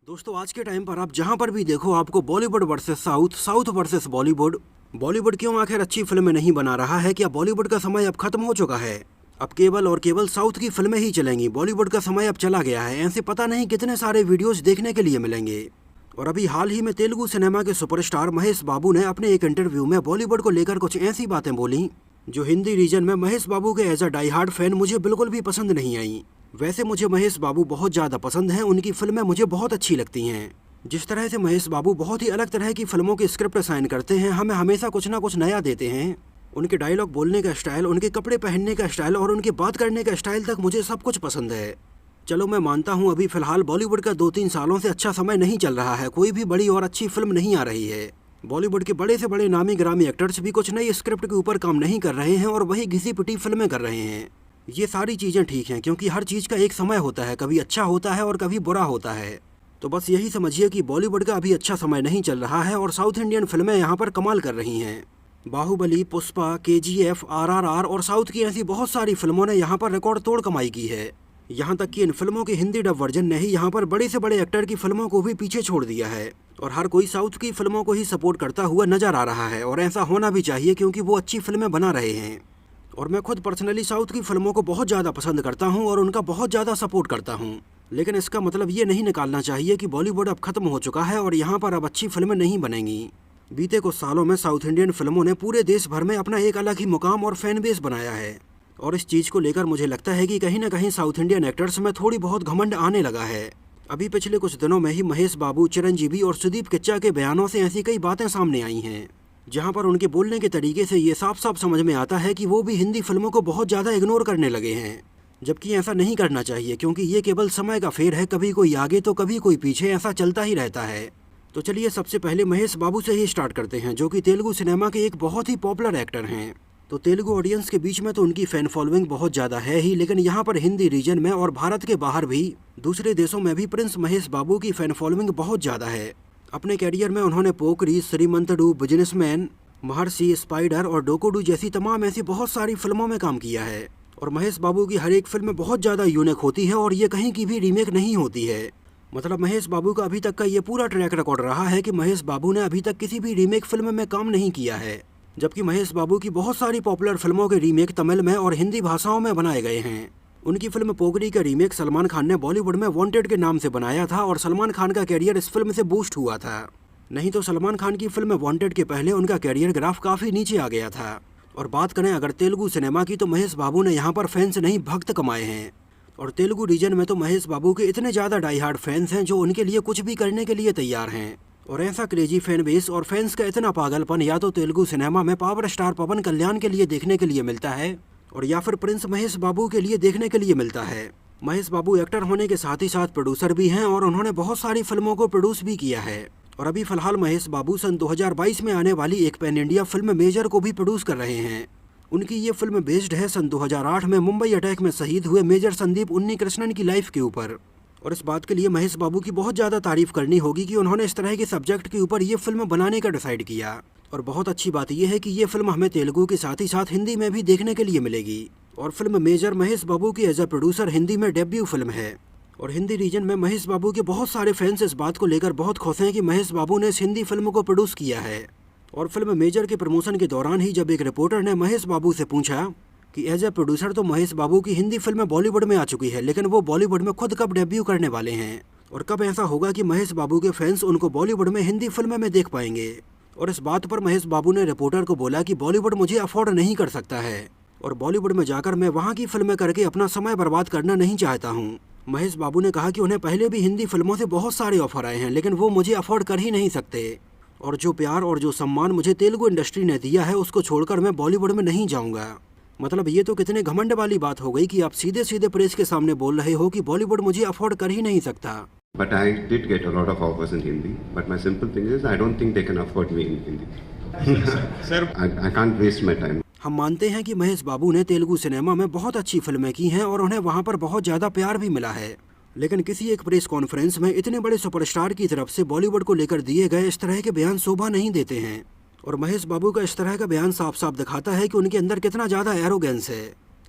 दोस्तों आज के टाइम पर आप जहां पर भी देखो आपको Bollywood versus south, south versus Bollywood. Bollywood क्यों आखिर अच्छी फिल्में नहीं बना रहा है? क्या बॉलीवुड का समय अब खत्म हो चुका है? अब केवल और केवल साउथ की फिल्में ही चलेंगी, बॉलीवुड का समय अब चला गया है। ऐसे पता नहीं कितने सारे वीडियोस देखने के लिए मिलेंगे। और अभी हाल ही में तेलुगु सिनेमा के सुपरस्टार महेश बाबू ने अपने एक इंटरव्यू में बॉलीवुड को लेकर कुछ ऐसी बातें बोली जो हिंदी रीजन में महेश बाबू के as a die hard fan मुझे बिल्कुल भी पसंद नहीं आई। वैसे मुझे महेश बाबू बहुत ज़्यादा पसंद हैं, उनकी फिल्में मुझे बहुत अच्छी लगती हैं। जिस तरह से महेश बाबू बहुत ही अलग तरह की फिल्मों की स्क्रिप्ट साइन करते हैं, हमें हमेशा कुछ ना कुछ नया देते हैं। उनके डायलॉग बोलने का स्टाइल, उनके कपड़े पहनने का स्टाइल और उनकी बात करने का स्टाइल तक मुझे सब कुछ पसंद है। चलो मैं मानता हूँ अभी फिलहाल बॉलीवुड का 2-3 सालों से अच्छा समय नहीं चल रहा है, कोई भी बड़ी और अच्छी फिल्म नहीं आ रही है। बॉलीवुड के बड़े से बड़े नामी ग्रामी एक्टर्स भी कुछ नई स्क्रिप्ट के ऊपर काम नहीं कर रहे हैं और वही घिसी पिटी फिल्में कर रहे हैं। ये सारी चीज़ें ठीक हैं क्योंकि हर चीज़ का एक समय होता है, कभी अच्छा होता है और कभी बुरा होता है। तो बस यही समझिए कि बॉलीवुड का अभी अच्छा समय नहीं चल रहा है और साउथ इंडियन फिल्में यहाँ पर कमाल कर रही हैं। बाहुबली, पुष्पा, KGF, RRR और साउथ की ऐसी बहुत सारी फिल्मों ने यहाँ पर रिकॉर्ड तोड़ कमाई की है। यहाँ तक कि इन फिल्मों के हिंदी डब वर्जन ने ही यहाँ पर बड़े से बड़े एक्टर की फिल्मों को भी पीछे छोड़ दिया है और हर कोई साउथ की फिल्मों को ही सपोर्ट करता हुआ नजर आ रहा है। और ऐसा होना भी चाहिए क्योंकि वो अच्छी फिल्में बना रहे हैं। और मैं खुद पर्सनली साउथ की फिल्मों को बहुत ज़्यादा पसंद करता हूँ और उनका बहुत ज़्यादा सपोर्ट करता हूँ। लेकिन इसका मतलब ये नहीं निकालना चाहिए कि बॉलीवुड अब खत्म हो चुका है और यहाँ पर अब अच्छी फिल्में नहीं बनेंगी। बीते कुछ सालों में साउथ इंडियन फिल्मों ने पूरे देश भर में अपना एक अलग ही मुकाम और फैन बेस बनाया है। और इस चीज़ को लेकर मुझे लगता है कि कहीं ना कहीं साउथ इंडियन एक्टर्स में थोड़ी बहुत घमंड आने लगा है। अभी पिछले कुछ दिनों में ही महेश बाबू, चिरंजीवी और सुदीप किच्चा के बयानों से ऐसी कई बातें सामने आई हैं जहां पर उनके बोलने के तरीके से ये साफ साफ समझ में आता है कि वो भी हिंदी फिल्मों को बहुत ज़्यादा इग्नोर करने लगे हैं। जबकि ऐसा नहीं करना चाहिए क्योंकि ये केवल समय का फेर है, कभी कोई आगे तो कभी कोई पीछे, ऐसा चलता ही रहता है। तो चलिए सबसे पहले महेश बाबू से ही स्टार्ट करते हैं जो कि तेलुगु सिनेमा के एक बहुत ही पॉपुलर एक्टर हैं। तो तेलुगु ऑडियंस के बीच में तो उनकी फ़ैन फॉलोइंग बहुत ज़्यादा है ही, लेकिन यहाँ पर हिंदी रीजन में और भारत के बाहर भी दूसरे देशों में भी प्रिंस महेश बाबू की फ़ैन फॉलोइंग बहुत ज़्यादा है। अपने कैरियर में उन्होंने पोकरी, श्रीमंतडु, बिजनेसमैन, महर्षि, स्पाइडर और डोकोडू जैसी तमाम ऐसी बहुत सारी फिल्मों में काम किया है। और महेश बाबू की हर एक फिल्म बहुत ज़्यादा यूनिक होती है और ये कहीं की भी रीमेक नहीं होती है। मतलब महेश बाबू का अभी तक का ये पूरा ट्रैक रिकॉर्ड रहा है कि महेश बाबू ने अभी तक किसी भी रीमेक फिल्म में काम नहीं किया है। जबकि महेश बाबू की बहुत सारी पॉपुलर फिल्मों के रीमेक तमिल में और हिंदी भाषाओं में बनाए गए हैं। उनकी फिल्म पोकरी का रीमेक सलमान खान ने बॉलीवुड में वांटेड के नाम से बनाया था और सलमान खान का कैरियर इस फिल्म से बूस्ट हुआ था। नहीं तो सलमान खान की फिल्म वांटेड के पहले उनका कैरियर ग्राफ काफ़ी नीचे आ गया था। और बात करें अगर तेलुगु सिनेमा की तो महेश बाबू ने यहाँ पर फैंस नहीं भक्त कमाए हैं। और तेलुगु रीजन में तो महेश बाबू के इतने ज़्यादा डाई हार्ड फैंस हैं जो उनके लिए कुछ भी करने के लिए तैयार हैं। और ऐसा क्रेजी फैन बेस और फैंस का इतना पागलपन या तो तेलुगु सिनेमा में पावर स्टार पवन कल्याण के लिए देखने के लिए मिलता है और या फिर प्रिंस महेश बाबू के लिए देखने के लिए मिलता है। महेश बाबू एक्टर होने के साथ ही साथ प्रोड्यूसर भी हैं और उन्होंने बहुत सारी फिल्मों को प्रोड्यूस भी किया है। और अभी फिलहाल महेश बाबू सन 2022 में आने वाली एक पैन इंडिया फिल्म मेजर को भी प्रोड्यूस कर रहे हैं। उनकी ये फिल्म बेस्ड है सन 2008 में मुंबई अटैक में शहीद हुए मेजर संदीप उन्नीकृष्णन की लाइफ के ऊपर। और इस बात के लिए महेश बाबू की बहुत ज़्यादा तारीफ करनी होगी कि उन्होंने इस तरह के सब्जेक्ट के ऊपर ये फिल्म बनाने का डिसाइड किया। और बहुत अच्छी बात यह है कि ये फिल्म हमें तेलुगु के साथ ही साथ हिंदी में भी देखने के लिए मिलेगी। और फिल्म मेजर महेश बाबू की एज अ प्रोड्यूसर हिंदी में डेब्यू फिल्म है। और हिंदी रीजन में महेश बाबू के बहुत सारे फैंस इस बात को लेकर बहुत खुश हैं कि महेश बाबू ने इस हिंदी फिल्म को प्रोड्यूस किया है। और फिल्म मेजर के प्रमोशन के दौरान ही जब एक रिपोर्टर ने महेश बाबू से पूछा कि एज ए प्रोड्यूसर तो महेश बाबू की हिंदी फिल्म बॉलीवुड में आ चुकी है, लेकिन वो बॉलीवुड में खुद कब डेब्यू करने वाले हैं और कब ऐसा होगा कि महेश बाबू के फैंस उनको बॉलीवुड में हिंदी फिल्म में देख पाएंगे। और इस बात पर महेश बाबू ने रिपोर्टर को बोला कि बॉलीवुड मुझे अफोर्ड नहीं कर सकता है और बॉलीवुड में जाकर मैं वहाँ की फिल्में करके अपना समय बर्बाद करना नहीं चाहता हूँ। महेश बाबू ने कहा कि उन्हें पहले भी हिंदी फिल्मों से बहुत सारे ऑफर आए हैं लेकिन वो मुझे अफोर्ड कर ही नहीं सकते। और जो प्यार और जो सम्मान मुझे तेलुगु इंडस्ट्री ने दिया है उसको छोड़कर मैं बॉलीवुड में नहीं जाऊंगा। मतलब ये तो कितने घमंड वाली बात हो गई कि आप सीधे सीधे प्रेस के सामने बोल रहे हो कि बॉलीवुड मुझे अफोर्ड कर ही नहीं सकता। But I did get a lot of offers in Hindi. But my simple thing is, I don't think they can afford me in Hindi. Sir, I can't waste my time. हम मानते हैं कि महेश बाबू ने Telugu cinema में बहुत अच्छी फिल्में की हैं और उन्हें वहाँ पर बहुत ज़्यादा प्यार भी मिला है। लेकिन किसी एक प्रेस कॉन्फ्रेंस में इतने बड़े सुपरस्टार की तरफ से बॉलीवुड को लेकर दिए गए इस तरह के बयान शोभा नहीं देते हैं। और महेश बाबू का इस तरह का बयान साफ साफ दिखाता है कि उनके अंदर कितना ज़्यादा एरोगेंस है।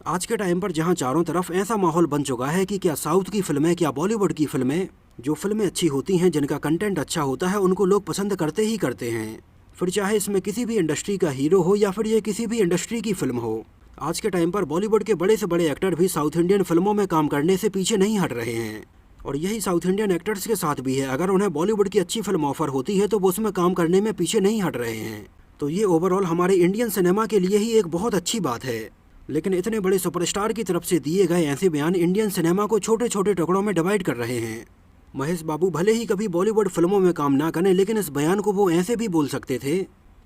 आज के टाइम पर जहां चारों तरफ ऐसा माहौल बन चुका है कि क्या साउथ की फिल्में, क्या बॉलीवुड की फिल्में, जो फिल्में अच्छी होती हैं, जिनका कंटेंट अच्छा होता है, उनको लोग पसंद करते ही करते हैं। फिर चाहे इसमें किसी भी इंडस्ट्री का हीरो हो या फिर ये किसी भी इंडस्ट्री की फिल्म हो। आज के टाइम पर बॉलीवुड के बड़े से बड़े एक्टर भी साउथ इंडियन फिल्मों में काम करने से पीछे नहीं हट रहे हैं। और यही साउथ इंडियन एक्टर्स के साथ भी है। अगर उन्हें बॉलीवुड की अच्छी फिल्म ऑफर होती है तो वो उसमें काम करने में पीछे नहीं हट रहे हैं। तो ये ओवरऑल हमारे इंडियन सिनेमा के लिए ही एक बहुत अच्छी बात है। लेकिन इतने बड़े सुपरस्टार की तरफ से दिए गए ऐसे बयान इंडियन सिनेमा को छोटे छोटे टुकड़ों में डिवाइड कर रहे हैं। महेश बाबू भले ही कभी बॉलीवुड फिल्मों में काम ना करें, लेकिन इस बयान को वो ऐसे भी बोल सकते थे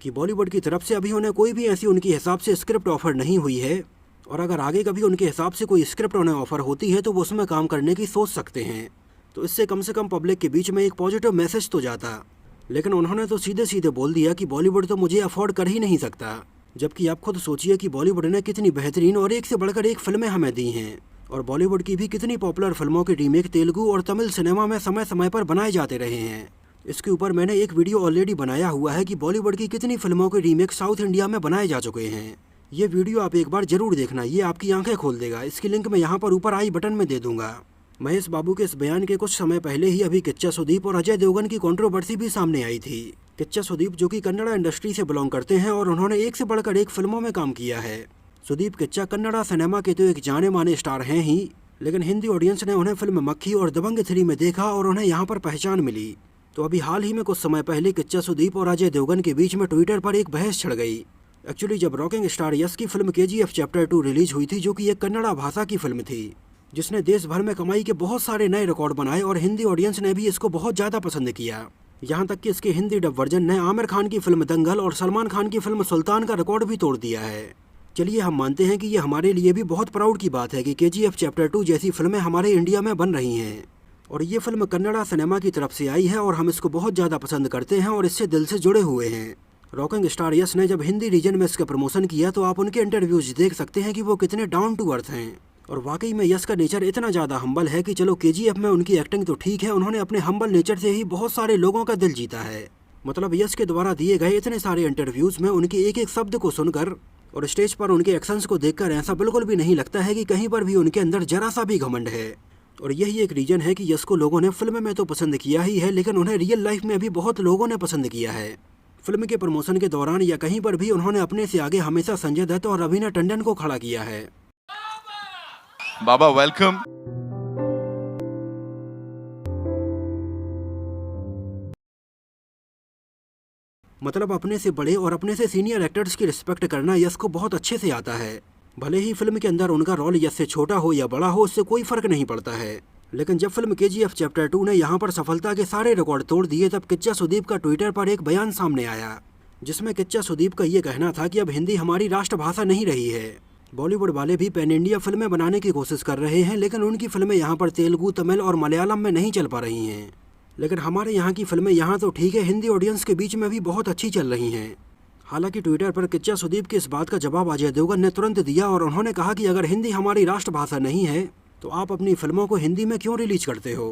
कि बॉलीवुड की तरफ से अभी उन्हें कोई भी ऐसी उनके हिसाब से स्क्रिप्ट ऑफर नहीं हुई है, और अगर आगे कभी उनके हिसाब से कोई स्क्रिप्ट उन्हें ऑफर होती है तो वो उसमें काम करने की सोच सकते हैं। तो इससे कम से कम पब्लिक के बीच में एक पॉजिटिव मैसेज तो जाता। लेकिन उन्होंने तो सीधे सीधे बोल दिया कि बॉलीवुड तो मुझे अफोर्ड कर ही नहीं सकता। जबकि आप खुद सोचिए कि बॉलीवुड ने कितनी बेहतरीन और एक से बढ़कर एक फिल्में हमें दी हैं, और बॉलीवुड की भी कितनी पॉपुलर फिल्मों के रीमेक तेलुगु और तमिल सिनेमा में समय समय पर बनाए जाते रहे हैं। इसके ऊपर मैंने एक वीडियो ऑलरेडी बनाया हुआ है कि बॉलीवुड की कितनी फिल्मों के रीमेक साउथ इंडिया में बनाए जा चुके हैं। ये वीडियो आप एक बार जरूर देखना, ये आपकी आंखें खोल देगा। इसकी लिंक मैं यहाँ पर ऊपर आई बटन में दे दूंगा। महेश बाबू के इस बयान के कुछ समय पहले ही अभी किच्चा सुदीप और अजय देवगन की कंट्रोवर्सी भी सामने आई थी। किच्चा सुदीप जो कि कन्नड़ा इंडस्ट्री से बिलोंग करते हैं और उन्होंने एक से बढ़कर एक फिल्मों में काम किया है। सुदीप किच्चा कन्नड़ा सिनेमा के तो एक जाने माने स्टार हैं ही, लेकिन हिंदी ऑडियंस ने उन्हें फिल्म मक्खी और दबंग 3 में देखा और उन्हें यहाँ पर पहचान मिली। तो अभी हाल ही में कुछ समय पहले किच्चा सुदीप और अजय देवगन के बीच में ट्विटर पर एक बहस छिड़ गई। एक्चुअली जब रॉकिंग स्टार यश की फिल्म KGF चैप्टर 2 रिलीज हुई थी, जो कि एक कन्नड़ा भाषा की फिल्म थी, जिसने देश भर में कमाई के बहुत सारे नए रिकॉर्ड बनाए और हिंदी ऑडियंस ने भी इसको बहुत ज़्यादा पसंद किया। यहाँ तक कि इसके हिंदी डब वर्जन ने आमिर खान की फिल्म दंगल और सलमान खान की फिल्म सुल्तान का रिकॉर्ड भी तोड़ दिया है। चलिए हम मानते हैं कि ये हमारे लिए भी बहुत प्राउड की बात है कि KGF चैप्टर 2 जैसी फिल्में हमारे इंडिया में बन रही हैं, और ये फिल्म कन्नड़ा सिनेमा की तरफ से आई है और हम इसको बहुत ज़्यादा पसंद करते हैं और इससे दिल से जुड़े हुए हैं। रॉकिंग स्टार यश ने जब हिंदी रीजन में इसका प्रमोशन किया तो आप उनके इंटरव्यूज देख सकते हैं कि वो कितने डाउन टू अर्थ हैं। और वाकई में यश का नेचर इतना ज़्यादा हम्बल है कि चलो KGF में उनकी एक्टिंग तो ठीक है, उन्होंने अपने हम्बल नेचर से ही बहुत सारे लोगों का दिल जीता है। मतलब यश के द्वारा दिए गए इतने सारे इंटरव्यूज में उनके एक एक शब्द को सुनकर और स्टेज पर उनके एक्शंस को देखकर ऐसा बिल्कुल भी नहीं लगता है कि कहीं पर भी उनके अंदर जरा सा भी घमंड है। और यही एक रीजन है कि यश को लोगों ने फिल्म में तो पसंद किया ही है, लेकिन उन्हें रियल लाइफ में भी बहुत लोगों ने पसंद किया है। फिल्म के प्रमोशन के दौरान या कहीं पर भी उन्होंने अपने से आगे हमेशा संजय दत्त और रवीना टंडन को खड़ा किया है। बाबा वेलकम। मतलब अपने से बड़े और अपने से सीनियर एक्टर्स की रिस्पेक्ट करना यश को बहुत अच्छे से आता है। भले ही फिल्म के अंदर उनका रोल यश से छोटा हो या बड़ा हो, उससे कोई फर्क नहीं पड़ता है। लेकिन जब फिल्म KGF चैप्टर 2 ने यहाँ पर सफलता के सारे रिकॉर्ड तोड़ दिए, तब किच्चा सुदीप का ट्विटर पर एक बयान सामने आया, जिसमें किच्चा सुदीप का ये कहना था कि अब हिंदी हमारी राष्ट्रभाषा नहीं रही है। बॉलीवुड वाले भी पैन इंडिया फिल्में बनाने की कोशिश कर रहे हैं, लेकिन उनकी फिल्में यहाँ पर तेलुगु, तमिल और मलयालम में नहीं चल पा रही हैं। लेकिन हमारे यहाँ की फिल्में यहाँ तो ठीक है, हिंदी ऑडियंस के बीच में भी बहुत अच्छी चल रही हैं। हालांकि ट्विटर पर किच्चा सुदीप के इस बात का जवाब अजय देवगन ने तुरंत दिया और उन्होंने कहा कि अगर हिंदी हमारी राष्ट्रभाषा नहीं है तो आप अपनी फिल्मों को हिंदी में क्यों रिलीज करते हो।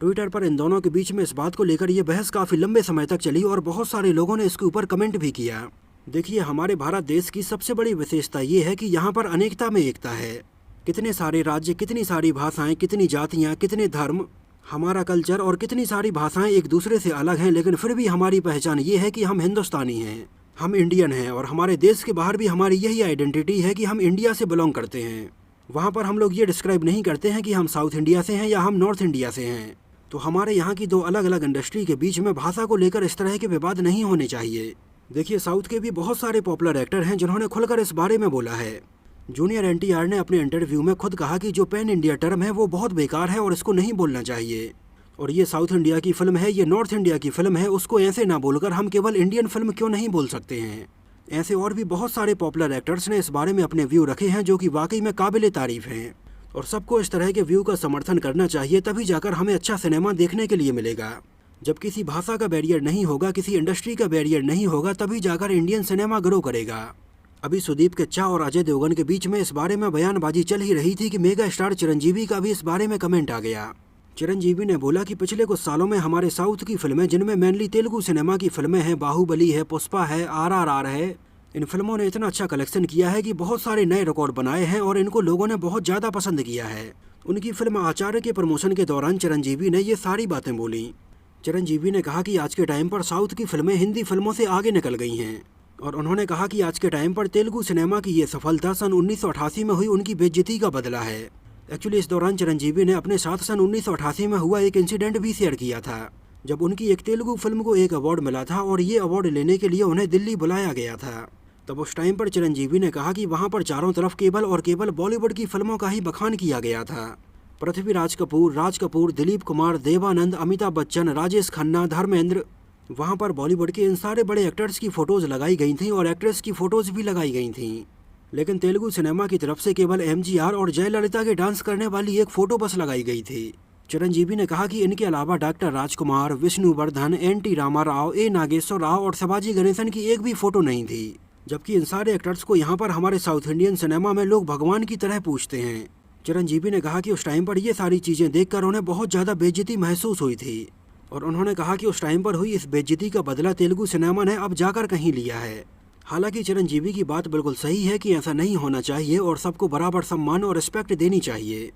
ट्विटर पर इन दोनों के बीच में इस बात को लेकर यह बहस काफ़ी लंबे समय तक चली और बहुत सारे लोगों ने इसके ऊपर कमेंट भी किया। देखिए, हमारे भारत देश की सबसे बड़ी विशेषता ये है कि यहाँ पर अनेकता में एकता है। कितने सारे राज्य, कितनी सारी भाषाएं, कितनी जातियाँ, कितने धर्म, हमारा कल्चर और कितनी सारी भाषाएं एक दूसरे से अलग हैं, लेकिन फिर भी हमारी पहचान ये है कि हम हिंदुस्तानी हैं, हम इंडियन हैं। और हमारे देश के बाहर भी हमारी यही आइडेंटिटी है कि हम इंडिया से बिलोंग करते हैं। वहाँ पर हम लोग ये डिस्क्राइब नहीं करते हैं कि हम साउथ इंडिया से हैं या हम नॉर्थ इंडिया से हैं। तो हमारे यहाँ की दो अलग अलग इंडस्ट्री के बीच में भाषा को लेकर इस तरह के विवाद नहीं होने चाहिए। देखिए, साउथ के भी बहुत सारे पॉपुलर एक्टर हैं जिन्होंने खुलकर इस बारे में बोला है। जूनियर NTR ने अपने इंटरव्यू में खुद कहा कि जो पैन इंडिया टर्म है वो बहुत बेकार है और इसको नहीं बोलना चाहिए। और ये साउथ इंडिया की फिल्म है, ये नॉर्थ इंडिया की फिल्म है, उसको ऐसे ना बोलकर हम केवल इंडियन फिल्म क्यों नहीं बोल सकते हैं। ऐसे और भी बहुत सारे पॉपुलर एक्टर्स ने इस बारे में अपने व्यू रखे हैं, जो कि वाकई में काबिल तारीफ हैं। और सबको इस तरह के व्यू का समर्थन करना चाहिए, तभी जाकर हमें अच्छा सिनेमा देखने के लिए मिलेगा। जब किसी भाषा का बैरियर नहीं होगा, किसी इंडस्ट्री का बैरियर नहीं होगा, तभी जाकर इंडियन सिनेमा ग्रो करेगा। अभी सुदीप किच्चा और अजय देवगन के बीच में इस बारे में बयानबाजी चल ही रही थी कि मेगा स्टार चिरंजीवी का भी इस बारे में कमेंट आ गया। चिरंजीवी ने बोला कि पिछले कुछ सालों में हमारे साउथ की फिल्में, जिनमें मेनली तेलुगु सिनेमा की फिल्में हैं, बाहुबली है, पुष्पा है, RRR है, इन फिल्मों ने इतना अच्छा कलेक्शन किया है कि बहुत सारे नए रिकॉर्ड बनाए हैं और इनको लोगों ने बहुत ज़्यादा पसंद किया है। उनकी फिल्म आचार्य के प्रमोशन के दौरान चिरंजीवी ने ये सारी बातें बोली। चिरंजीवी ने कहा कि आज के टाइम पर साउथ की फिल्में हिंदी फिल्मों से आगे निकल गई हैं और उन्होंने कहा कि आज के टाइम पर तेलुगु सिनेमा की ये सफलता सन 1988 में हुई उनकी बेइज्जती का बदला है। एक्चुअली इस दौरान चिरंजीवी ने अपने साथ सन 1988 में हुआ एक इंसिडेंट भी शेयर किया था, जब उनकी एक तेलुगु फिल्म को एक अवार्ड मिला था और ये अवार्ड लेने के लिए उन्हें दिल्ली बुलाया गया था। तब उस टाइम पर चिरंजीवी ने कहा कि वहाँ पर चारों तरफ केवल और केवल बॉलीवुड की फिल्मों का ही बखान किया गया था। पृथ्वीराज कपूर, राज कपूर, दिलीप कुमार, देवानंद, अमिताभ बच्चन, राजेश खन्ना, धर्मेंद्र, वहाँ पर बॉलीवुड के इन सारे बड़े एक्टर्स की फ़ोटोज़ लगाई गई थीं और एक्ट्रेस की फ़ोटोज़ भी लगाई गई थीं। लेकिन तेलुगु सिनेमा की तरफ से केवल MGR और जयललिता के डांस करने वाली एक फ़ोटो बस लगाई गई थी। चिरंजीवी ने कहा कि इनके अलावा doctor Rajkumar, Vishnuvardhan, NT Rama Rao, A Nageswara Rao और शिवाजी गणेशन की एक भी फ़ोटो नहीं थी, जबकि इन सारे एक्टर्स को यहाँ पर हमारे साउथ इंडियन सिनेमा में लोग भगवान की तरह पूछते हैं। चिरंजीवी ने कहा कि उस टाइम पर ये सारी चीज़ें देखकर उन्हें बहुत ज़्यादा बेइज्जती महसूस हुई थी और उन्होंने कहा कि उस टाइम पर हुई इस बेइज्जती का बदला तेलुगु सिनेमा ने अब जाकर कहीं लिया है। हालांकि चिरंजीवी की बात बिल्कुल सही है कि ऐसा नहीं होना चाहिए और सबको बराबर सम्मान और रिस्पेक्ट देनी चाहिए,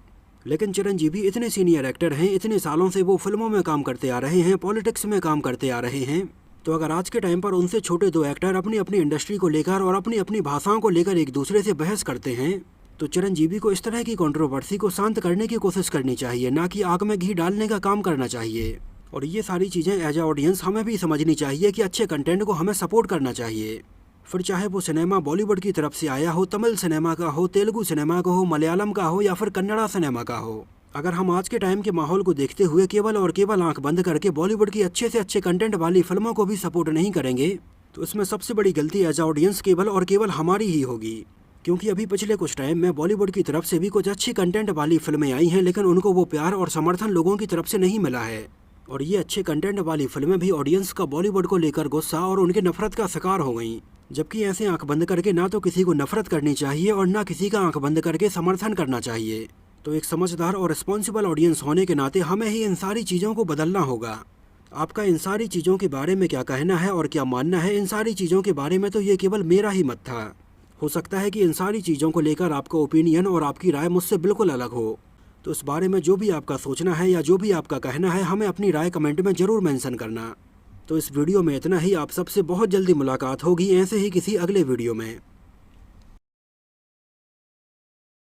लेकिन चिरंजीवी इतने सीनियर एक्टर हैं, इतने सालों से वो फिल्मों में काम करते आ रहे हैं, पॉलिटिक्स में काम करते आ रहे हैं, तो अगर आज के टाइम पर उनसे छोटे दो एक्टर अपनी अपनी इंडस्ट्री को लेकर और अपनी अपनी भाषाओं को लेकर एक दूसरे से बहस करते हैं, तो चिरंजीवी को इस तरह की कंट्रोवर्सी को शांत करने की कोशिश करनी चाहिए, ना कि आग में घी डालने का काम करना चाहिए। और ये सारी चीज़ें एज ए ऑडियंस हमें भी समझनी चाहिए कि अच्छे कंटेंट को हमें सपोर्ट करना चाहिए, फिर चाहे वो सिनेमा बॉलीवुड की तरफ से आया हो, तमिल सिनेमा का हो, तेलुगु सिनेमा का हो, मलयालम का हो या फिर कन्नड़ा सिनेमा का हो। अगर हम आज के टाइम के माहौल को देखते हुए केवल और केवल आंख बंद करके बॉलीवुड की अच्छे से अच्छे कंटेंट वाली फिल्मों को भी सपोर्ट नहीं करेंगे, तो इसमें सबसे बड़ी गलती एज ए ऑडियंस केवल और केवल हमारी ही होगी। क्योंकि अभी पिछले कुछ टाइम में बॉलीवुड की तरफ से भी कुछ अच्छी कंटेंट वाली फिल्में आई हैं, लेकिन उनको वो प्यार और समर्थन लोगों की तरफ से नहीं मिला है। और ये अच्छे कंटेंट वाली फिल्में भी ऑडियंस का बॉलीवुड को लेकर गुस्सा और उनके नफरत का शिकार हो गईं। जबकि ऐसे आंख बंद करके ना तो किसी को नफरत करनी चाहिए और ना किसी का आंख बंद करके समर्थन करना चाहिए। तो एक समझदार और रिस्पॉन्सिबल ऑडियंस होने के नाते हमें ही इन सारी चीज़ों को बदलना होगा। आपका इन सारी चीज़ों के बारे में क्या कहना है और क्या मानना है इन सारी चीज़ों के बारे में, तो ये केवल मेरा ही मत था। हो सकता है कि इन सारी चीज़ों को लेकर आपका ओपिनियन और आपकी राय मुझसे बिल्कुल अलग हो, तो इस बारे में जो भी आपका सोचना है या जो भी आपका कहना है, हमें अपनी राय कमेंट में ज़रूर मेंशन करना। तो इस वीडियो में इतना ही। आप सबसे बहुत जल्दी मुलाकात होगी ऐसे ही किसी अगले वीडियो में।